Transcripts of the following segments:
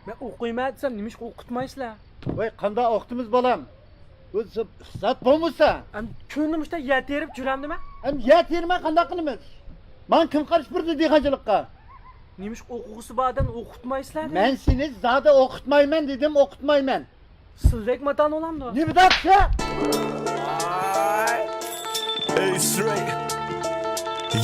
Men o'qiyman desam, nima ish o'qitmaysizlar? Voy, qanday o'qitimiz bolam? O'z zat bo'lmasa, Am ko'nglim ishda yaterib juramdimi? ham yat yerma qanday qilamiz? Men kim qarish birdi dehqonchilikqa? Nima ish o'quvchisi bordan o'qitmaysizlar? Men seni zada o'qitmayman dedim, o'qitmayman. Sizlik matan olamdi. Ne bidaksa? Hey, straight.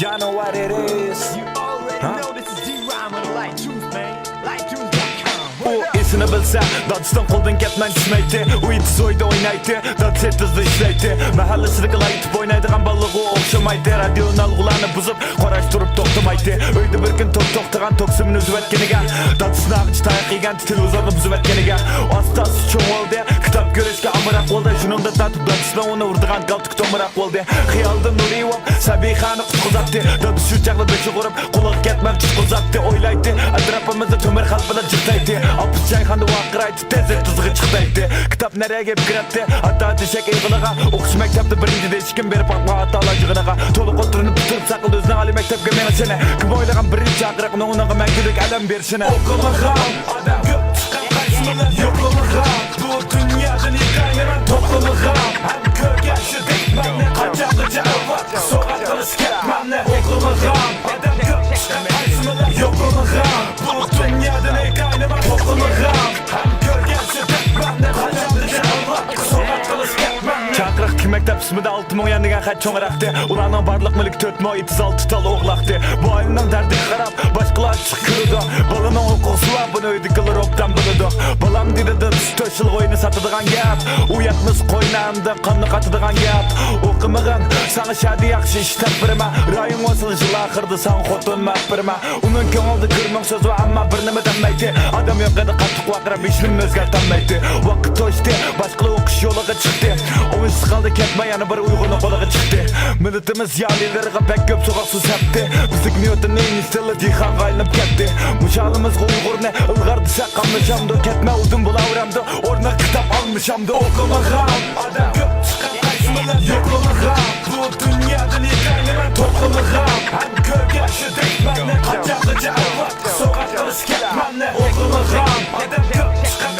Y'all know what it is. You already know this is D-Rhyme on the Light Tunes, man. LightTunes.com. U esini bilsa, Dodiston qo'ldan ketman tushmaydi. U itiz o'yda o'ynaydi, Dod setizda ishlaydi. Mahallasida laytib o'ynaydigan ballig'i o'xshamaydi. Radioni alg'ularni buzib, qarash turib to'xtamaydi. Uyda bir kun to'xtagan to'ksimini uzib o'tganiga, Dodiston ag'ich tayoq yegan televizorni buzib o'tganiga, ostasi cho'ng'oldi, kitob ko'rishga amroq bo'ldi. Shuningda tatib Dodiston uni urdigan galtik to'mroq bo'ldi. Xiyolda Nuriyov Sabihani qutqizatdi. Dod shu chaqda beshi qurib, quloq ketmay tutqizatdi. O'ylaydi, atrofimizda to'mir xalq bilan jiqtaydi. Apus çayxanda vaqiraydi, tezlik tuzg'i chiqdaydi. Kitob nereye gelip kirapti, hatta teshak eğiliga. O'qish maktabda birinchida hech kim berib atma hatolar yig'iniga. To'liq o'tirinib bitirib saqildi o'zini oliy maktabga meni seni. Kim o'ylagan birinchi aqriqni unaqa mangulik alam berishini. O'qimagan odam ko'p chiqqan qaysimilar yo'qlamagan. Bu dunyodan yetayman to'qlamagan. Ham ko'rgashi dekmanni qachongacha avval so'g'at qilish ketmanni. O'qimagan odam ko'p chiqqan qaysimilar yo'qlamagan. Bu dunyodan yetayman to'qlamagan. Ham ko'rgashi dekmanni qachongacha avval so'g'at qilish ketmanni. Chaqiriq maktab ismida 6000 yan degan xat cho'ngraqdi. Ularning barliq mulk 436 tal o'g'laqdi. Bu oyning dardiga qarab boshqalar chiqirdi. Balaning o'quvchisi va buni uydagilar obdan biladi. Balam dedi de to'shil o'yini sotadigan gap. U yaqmiz qo'ynamda qonni qatadigan gap. O'qimagan sana shadi yaxshi ish tadbirma. Rayon wasilishi oxirida san xotin maqbirma. Uning ko'nglida kirmoq so'z va ammo bir nima demaydi. Odam yo'qida qattiq vaqirab ishni o'zgartirmaydi. Vaqt to'shdi, boshqa o'qish yo'liga chiqdi. O'mish qoldi ketmay yana bir uyg'unlik qo'liga chiqdi. Millatimiz yalilarga pek ko'p so'qsiz sapti. Bizning niyatning istili dixon qaylinib ketdi. Mushalimiz uyg'urni ilg'ar desa qamlashamdi. Ketma udum bulavramdi. O'rni kitob olmishamdi. O'qimagan odam ko'p chiqqan qaysimilar yo'qlamagan. Bu dunyodan yetayman to'qlamagan. Ham ko'rgashi dekmanni qachongacha avval so'g'at qilish ketmanni. O'qimagan odam ko'p chiqqan